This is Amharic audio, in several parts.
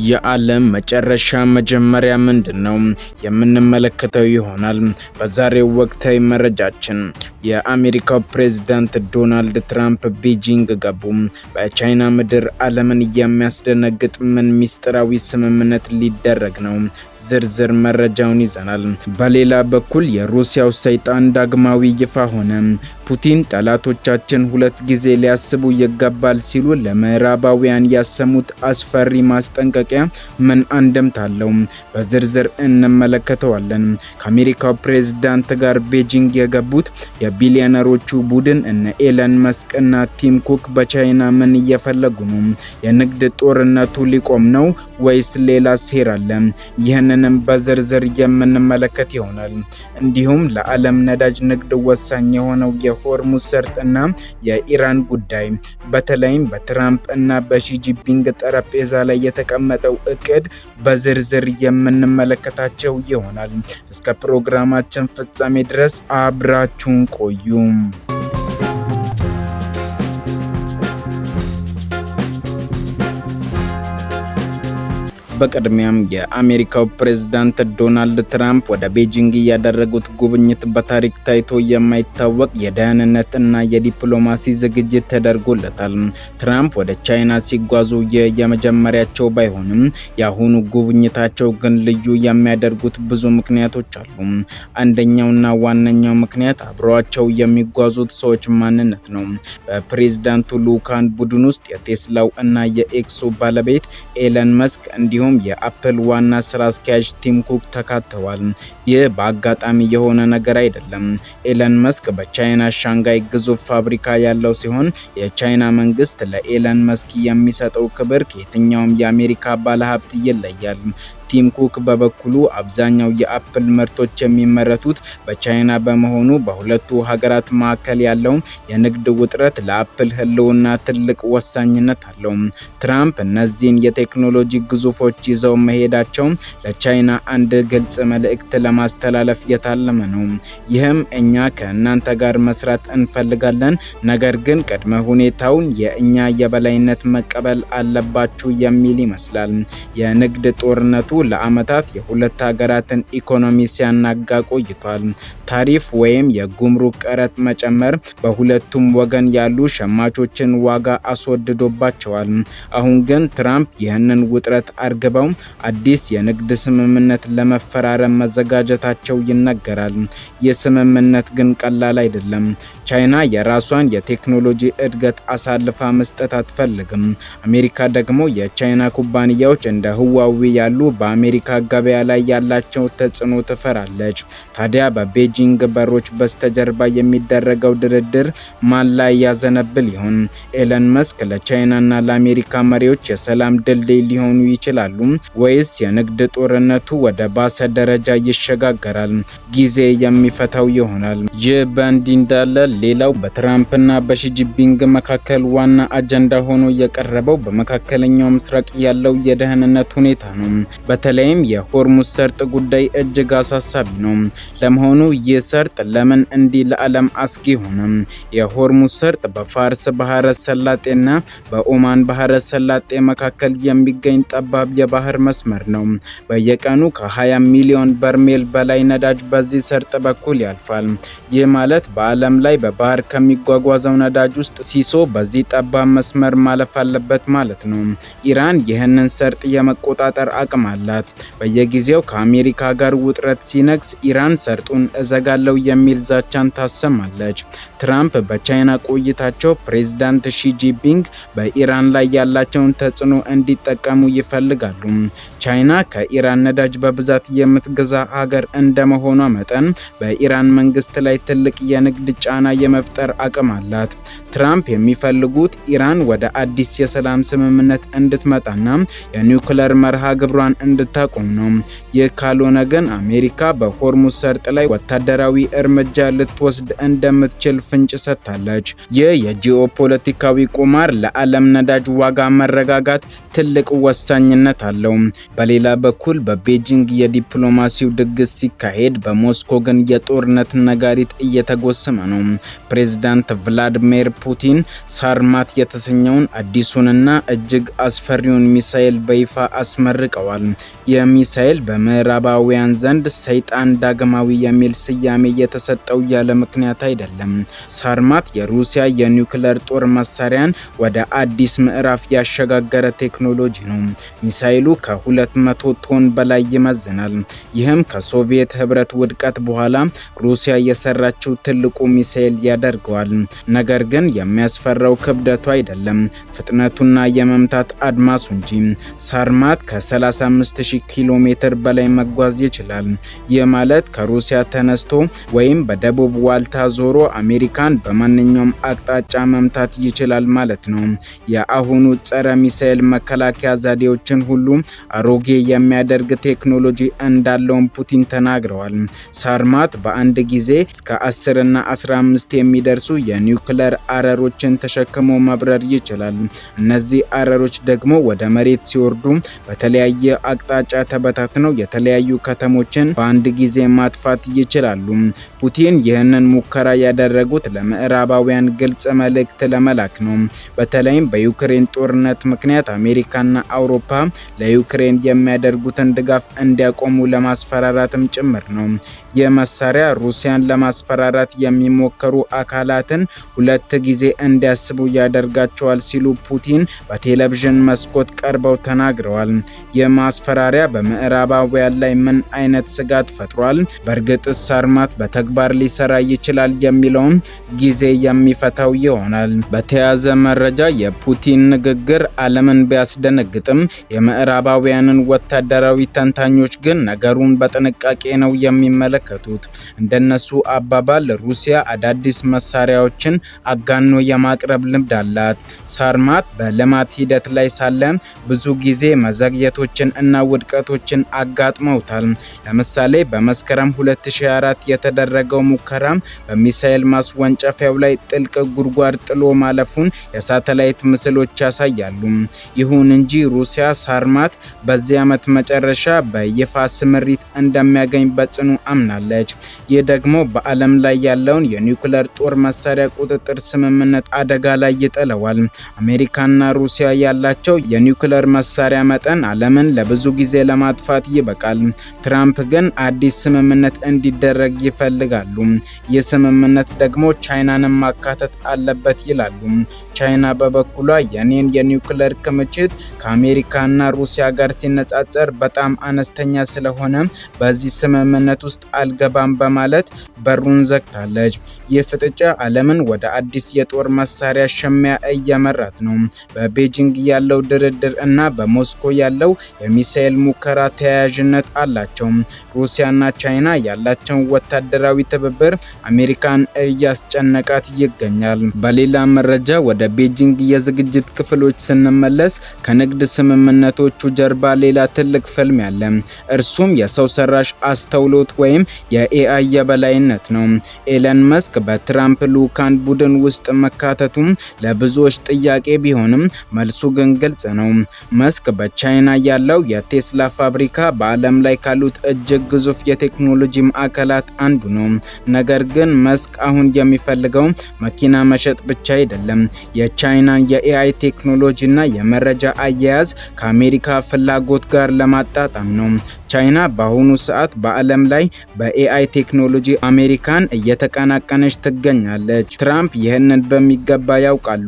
የዓለም መጨረሻ መጀመሪያ ምንድነው የምንመለከተው ይሆናል። በዛሬው ወቅታዊ መረጃችን የአሜሪካው ፕሬዝዳንት ዶናልድ ትራምፕ ቤጂንግ ገቡ። በቻይና ምድር ዓለምን የሚያስደነግጥ ምን ሚስጥራዊ ስምምነት ሊደረግ ነው? ዝርዝር መረጃውን ይዘናል። በሌላ በኩል የሩሲያው ሰይጣን ዳግማዊ ይፋ ሆነ። ፑቲን ጠላቶቻችን ሁለት ጊዜ ሊያስቡ ይገባል ሲሉ ለምዕራባውያን ያሰሙት አስፈሪ ማስጠንቀቂያ ምን አንድምታ አለው? በዝርዝር እንመለከተዋለን። ከአሜሪካው ፕሬዝዳንት ጋር ቤጂንግ የገቡት የቢሊዮነሮቹ ቡድን እነ ኤለን መስክ እና ቲም ኩክ በቻይና ምን እየፈለጉ ነው? የንግድ ጦርነቱ ሊቆም ነው ወይስ ሌላ ሴራ አለ? ይህንንም በዝርዝር የምንመለከት ይሆናል። እንዲሁም ለዓለም ነዳጅ ንግድ ወሳኝ የሆነው የሆርሙዝ ሰርጥ እና የኢራን ጉዳይ በተለይም በትራምፕ እና በሺጂፒንግ ጠረጴዛ ላይ የተቀመጠው እቅድ በዝርዝር የምንመለከታቸው ይሆናል። እስከ ፕሮግራማችን ፍጻሜ ድረስ አብራችሁን ቆዩ። በቅድሚያም የአሜሪካው ፕሬዝዳንት ዶናልድ ትራምፕ ወደ ቤጂንግ ያደረጉት ጉብኝት በታሪክ ታይቶ የማይታወቅ የደህንነት እና የዲፕሎማሲ ዝግጅት ተደርጎለታል። ትራምፕ ወደ ቻይና ሲጓዙ የመጀመሪያቸው ባይሆንም የአሁኑ ጉብኝታቸው ግን ልዩ የሚያደርጉት ብዙ ምክንያቶች አሉ። አንደኛውና ዋነኛው ምክንያት አብረዋቸው የሚጓዙት ሰዎች ማንነት ነው። በፕሬዝዳንቱ ልዑካን ቡድን ውስጥ የቴስላው እና የኤክሱ ባለቤት ኤለን መስክ እንዲሁም የአፕል ዋና ስራ አስኪያጅ ቲም ኩክ ተካተዋል። ይህ በአጋጣሚ የሆነ ነገር አይደለም። ኤለን መስክ በቻይና ሻንጋይ ግዙፍ ፋብሪካ ያለው ሲሆን የቻይና መንግስት ለኤለን መስክ የሚሰጠው ክብር ከየትኛውም የአሜሪካ ባለሀብት ይለያል። ቲም ኩክ በበኩሉ አብዛኛው የአፕል ምርቶች የሚመረቱት በቻይና በመሆኑ በሁለቱ ሀገራት መካከል ያለው የንግድ ውጥረት ለአፕል ህልውና ትልቅ ወሳኝነት አለው። ትራምፕ እነዚህን የቴክኖሎጂ ግዙፎች ይዘው መሄዳቸው ለቻይና አንድ ግልጽ መልእክት ለማስተላለፍ የታለመ ነው። ይህም እኛ ከእናንተ ጋር መስራት እንፈልጋለን፣ ነገር ግን ቅድመ ሁኔታውን የእኛ የበላይነት መቀበል አለባችሁ የሚል ይመስላል። የንግድ ጦርነቱ ለዓመታት የሁለት ሀገራትን ኢኮኖሚ ሲያናጋ ቆይቷል። ታሪፍ ወይም የጉምሩክ ቀረጥ መጨመር በሁለቱም ወገን ያሉ ሸማቾችን ዋጋ አስወድዶባቸዋል። አሁን ግን ትራምፕ ይህንን ውጥረት አርግበው አዲስ የንግድ ስምምነት ለመፈራረም መዘጋጀታቸው ይነገራል። ይህ ስምምነት ግን ቀላል አይደለም። ቻይና የራሷን የቴክኖሎጂ እድገት አሳልፋ መስጠት አትፈልግም። አሜሪካ ደግሞ የቻይና ኩባንያዎች እንደ ህዋዌ ያሉ በአሜሪካ ገበያ ላይ ያላቸው ተጽዕኖ ትፈራለች። ታዲያ በቤጂንግ በሮች በስተጀርባ የሚደረገው ድርድር ማን ላይ ያዘነብል ይሆን? ኤለን መስክ ለቻይናና ለአሜሪካ መሪዎች የሰላም ድልድይ ሊሆኑ ይችላሉ ወይስ የንግድ ጦርነቱ ወደ ባሰ ደረጃ ይሸጋገራል? ጊዜ የሚፈታው ይሆናል። ይህ በእንዲህ እንዳለ ሌላው በትራምፕና በሺጂፒንግ መካከል ዋና አጀንዳ ሆኖ የቀረበው በመካከለኛው ምስራቅ ያለው የደህንነት ሁኔታ ነው። በተለይም የሆርሙዝ ሰርጥ ጉዳይ እጅግ አሳሳቢ ነው። ለመሆኑ ይህ ሰርጥ ለምን እንዲህ ለዓለም አስጊ ሆነ? የሆርሙዝ ሰርጥ በፋርስ ባህረ ሰላጤና በኦማን ባህረ ሰላጤ መካከል የሚገኝ ጠባብ የባህር መስመር ነው። በየቀኑ ከ20 ሚሊዮን በርሜል በላይ ነዳጅ በዚህ ሰርጥ በኩል ያልፋል። ይህ ማለት በዓለም ላይ በባህር ከሚጓጓዘው ነዳጅ ውስጥ ሲሶ በዚህ ጠባብ መስመር ማለፍ አለበት ማለት ነው። ኢራን ይህንን ሰርጥ የመቆጣጠር አቅም አላት። በየጊዜው ከአሜሪካ ጋር ውጥረት ሲነግስ ኢራን ሰርጡን እዘጋለው የሚል ዛቻን ታሰማለች። ትራምፕ በቻይና ቆይታቸው ፕሬዝዳንት ሺጂፒንግ በኢራን ላይ ያላቸውን ተጽዕኖ እንዲጠቀሙ ይፈልጋሉ። ቻይና ከኢራን ነዳጅ በብዛት የምትገዛ ሀገር እንደመሆኗ መጠን በኢራን መንግስት ላይ ትልቅ የንግድ ጫና የመፍጠር አቅም አላት። ትራምፕ የሚፈልጉት ኢራን ወደ አዲስ የሰላም ስምምነት እንድትመጣና የኒውክሌር መርሃ ግብሯን እንድታቆም ነው። ይህ ካልሆነ ግን አሜሪካ በሆርሙዝ ሰርጥ ላይ ወታደራዊ እርምጃ ልትወስድ እንደምትችል ፍንጭ ሰጥታለች። ይህ የጂኦፖለቲካዊ ቁማር ለዓለም ነዳጅ ዋጋ መረጋጋት ትልቅ ወሳኝነት አለው። በሌላ በኩል በቤጂንግ የዲፕሎማሲው ድግስ ሲካሄድ፣ በሞስኮ ግን የጦርነት ነጋሪት እየተጎሰመ ነው። ፕሬዝዳንት ቭላዲሚር ፑቲን ሳርማት የተሰኘውን አዲሱንና እጅግ አስፈሪውን ሚሳኤል በይፋ አስመርቀዋል። ይህ ሚሳኤል በምዕራባውያን ዘንድ ሰይጣን ዳግማዊ የሚል ስያሜ የተሰጠው ያለ ምክንያት አይደለም። ሳርማት የሩሲያ የኒውክሌር ጦር መሳሪያን ወደ አዲስ ምዕራፍ ያሸጋገረ ቴክኖሎጂ ነው። ሚሳኤሉ ከ200 ቶን በላይ ይመዝናል። ይህም ከሶቪየት ህብረት ውድቀት በኋላ ሩሲያ የሰራችው ትልቁ ሚሳኤል ያደርገዋል። ነገር ግን የሚያስፈራው ክብደቱ አይደለም፣ ፍጥነቱና የመምታት አድማሱ እንጂ። ሳርማት ከ35000 ኪሎ ሜትር በላይ መጓዝ ይችላል። ይህ ማለት ከሩሲያ ተነስቶ ወይም በደቡብ ዋልታ ዞሮ አሜሪካን በማንኛውም አቅጣጫ መምታት ይችላል ማለት ነው። የአሁኑ ጸረ ሚሳኤል መከላከያ ዘዴዎችን ሁሉ አሮጌ የሚያደርግ ቴክኖሎጂ እንዳለውም ፑቲን ተናግረዋል። ሳርማት በአንድ ጊዜ እስከ 10 እና 15 የሚደርሱ የኒውክሌር አረሮችን ተሸክሞ መብረር ይችላል። እነዚህ አረሮች ደግሞ ወደ መሬት ሲወርዱ በተለያየ አቅጣጫ ተበታትነው የተለያዩ ከተሞችን በአንድ ጊዜ ማጥፋት ይችላሉ። ፑቲን ይህንን ሙከራ ያደረጉት ለምዕራባውያን ግልጽ መልእክት ለመላክ ነው። በተለይም በዩክሬን ጦርነት ምክንያት አሜሪካና አውሮፓ ለዩክሬን የሚያደርጉትን ድጋፍ እንዲያቆሙ ለማስፈራራትም ጭምር ነው። ይህ መሳሪያ ሩሲያን ለማስፈራራት የሚሞከሩ አካላትን 2 ጊዜ እንዲያስቡ ያደርጋቸዋል ሲሉ ፑቲን በቴሌቪዥን መስኮት ቀርበው ተናግረዋል። ይህ ማስፈራሪያ በምዕራባውያን ላይ ምን አይነት ስጋት ፈጥሯል? በእርግጥስ ሳርማት በተግባር ሊሰራ ይችላል የሚለውን ጊዜ የሚፈታው ይሆናል። በተያያዘ መረጃ የፑቲን ንግግር ዓለምን ቢያስደነግጥም የምዕራባውያንን ወታደራዊ ተንታኞች ግን ነገሩን በጥንቃቄ ነው የሚመለከቱት። እንደነሱ አባባል ሩሲያ አዳዲስ መሳሪያዎችን አጋኖ የማቅረብ ልምድ አላት። ሳርማት በልማት ሂደት ላይ ሳለ ብዙ ጊዜ መዘግየቶችን እና ውድቀቶችን አጋጥመውታል። ለምሳሌ በመስከረም 2004 የተደረገው ሙከራ በሚሳኤል ማስወንጨፊያው ላይ ጥልቅ ጉድጓድ ጥሎ ማለፉን የሳተላይት ምስሎች ያሳያሉ። ይሁን እንጂ ሩሲያ ሳርማት በዚህ ዓመት መጨረሻ በይፋ ስምሪት እንደሚያገኝ በጽኑ አምናለች። ይህ ደግሞ በዓለም ላይ ያለውን የኒውክሌር ጦር መሳሪያ ቁጥጥር ስምምነት አደጋ ላይ ይጥለዋል። አሜሪካና ሩሲያ ያላቸው የኒውክሌር መሳሪያ መጠን ዓለምን ለብዙ ጊዜ ለማጥፋት ይበቃል። ትራምፕ ግን አዲስ ስምምነት እንዲደረግ ይፈልጋሉ። ይህ ስምምነት ደግሞ ቻይናንም ማካተት አለበት ይላሉ። ቻይና በበኩሏ የኔን የኒውክሌር ክምችት ከአሜሪካና ሩሲያ ጋር ሲነጻጸር በጣም አነስተኛ ስለሆነ በዚህ ስምምነት ውስጥ አልገባም በማለት በሩን ዘግታለች። ይህ ፍጥጫ ዓለምን ወደ አዲስ የጦር መሳሪያ ሽሚያ እየመራት ነው። በቤጂንግ ያለው ድርድር እና በሞስኮ ያለው የሚሳኤል ሙከራ ተያያዥነት አላቸው። ሩሲያና ቻይና ያላቸውን ወታደራዊ ትብብር አሜሪካን እያስጨነቃት ይገኛል። በሌላ መረጃ ወደ ቤጂንግ የዝግጅት ክፍሎች ስንመለስ ከንግድ ስምምነቶቹ ጀርባ ሌላ ትልቅ ፍልም ያለ፣ እርሱም የሰው ሰራሽ አስተውሎት ወይም የኤአይ የበላይነት ነው። ኤለን መስክ በትራምፕ ልዑካን ቡድን ውስጥ መካተቱ ለብዙዎች ጥያቄ ቢሆንም መልሱ ግን ግልጽ ነው። መስክ በቻይና ያለው የቴስላ ፋብሪካ በዓለም ላይ ካሉት እጅግ ግዙፍ የቴክኖሎጂ ማዕከላት አንዱ ነው። ነገር ግን መስክ አሁን የሚፈልገው መኪና መሸጥ ብቻ አይደለም። የቻይናን የኤአይ ቴክኖሎጂና የመረጃ አያያዝ ከአሜሪካ ፍላጎት ጋር ለማጣጣም ነው። ቻይና በአሁኑ ሰዓት በዓለም ላይ በኤአይ ቴክኖሎጂ አሜሪካን እየተቀናቀነች ትገኛለች። ትራምፕ ይህንን በሚገባ ያውቃሉ።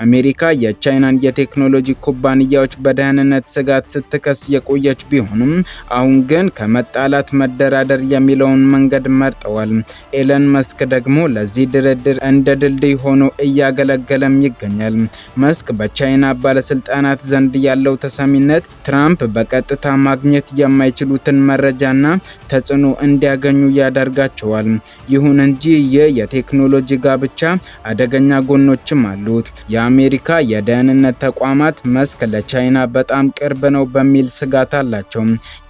አሜሪካ የቻይናን የቴክኖሎጂ ኩባንያዎች በደህንነት ስጋት ስትከስ የቆየች ቢሆንም አሁን ግን ከመጣላት መደራደር የሚለውን መንገድ መርጠዋል። ኤለን መስክ ደግሞ ለዚህ ድርድር እንደ ድልድይ ሆኖ እያገለገለም ይገኛል። መስክ በቻይና ባለስልጣናት ዘንድ ያለው ተሰሚነት ትራምፕ በቀጥታ ማግኘት የማይችሉትን መረጃና ተጽዕኖ እንዲያገኙ ያደርጋቸዋል። ይሁን እንጂ ይህ የቴክኖሎጂ ጋብቻ አደገኛ ጎኖችም አሉት። የአሜሪካ የደህንነት ተቋማት መስክ ለቻይና በጣም ቅርብ ነው በሚል ስጋት አላቸው።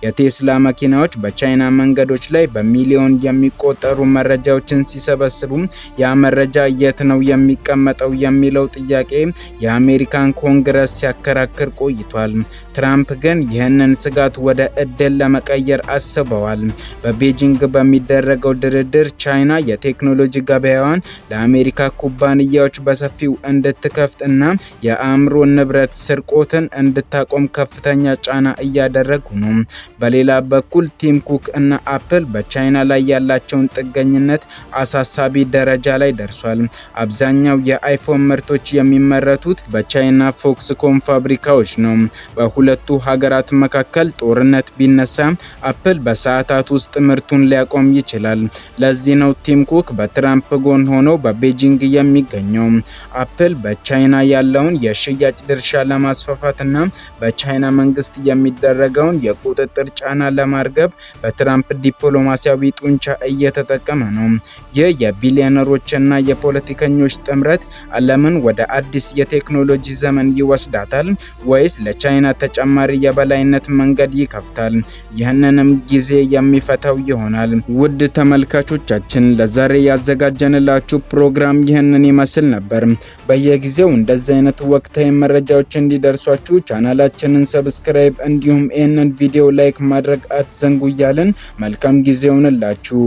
የቴስላ መኪናዎች በቻይና መንገዶች ላይ በሚሊዮን የሚቆጠሩ መረጃዎችን ሲሰበስቡ ያ መረጃ የት ነው የሚቀመጠው የሚለው ጥያቄ የአሜሪካን ኮንግረስ ሲያከራክር ቆይቷል። ትራምፕ ግን ይህንን ስጋት ወደ እድል ለመቀየር አስበዋል። በቤጂንግ በሚደረገው ድርድር ቻይና የቴክኖሎጂ ገበያዋን ለአሜሪካ ኩባንያዎች በሰፊው እንድትከፍት እና የአእምሮ ንብረት ስርቆትን እንድታቆም ከፍተኛ ጫና እያደረጉ ነው። በሌላ በኩል ቲም ኩክ እና አፕል በቻይና ላይ ያላቸውን ጥገኝነት አሳሳቢ ደረጃ ላይ ደርሷል። አብዛኛው የአይፎን ምርቶች የሚመረቱት በቻይና ፎክስኮን ፋብሪካዎች ነው። በሁለቱ ሀገራት መካከል ጦርነት ቢነሳ አፕል በሰዓታት ውስጥ ምርቱን ሊያቆም ይችላል። ለዚህ ነው ቲም ኩክ በትራምፕ ጎን ሆኖ በቤጂንግ የሚገኘው። አፕል በቻይና ያለውን የሽያጭ ድርሻ ለማስፋፋትና በቻይና መንግስት የሚደረገውን የቁጥጥር ጫና ለማርገብ በትራምፕ ዲፕሎማሲያዊ ጡንቻ እየተጠቀመ ነው። ይህ የቢሊዮነሮችና የፖለቲከኞች ጥምረት ዓለምን ወደ አዲስ የቴክኖሎጂ ዘመን ይወስዳታል ወይስ ለቻይና ተጨማሪ የበላይነት መንገድ ይከፍታል? ይህንንም ጊዜ የሚፈታው ይሆናል። ውድ ተመልካቾቻችን ለዛሬ ያዘጋጀንላችሁ ፕሮግራም ይህንን ይመስል ነበር። በየጊዜው እንደዚህ አይነት ወቅታዊ መረጃዎች እንዲደርሷችሁ ቻናላችንን ሰብስክራይብ እንዲሁም ይህንን ቪዲዮ ላይክ ማድረግ አትዘንጉ እያልን መልካም ጊዜ ይሁንላችሁ።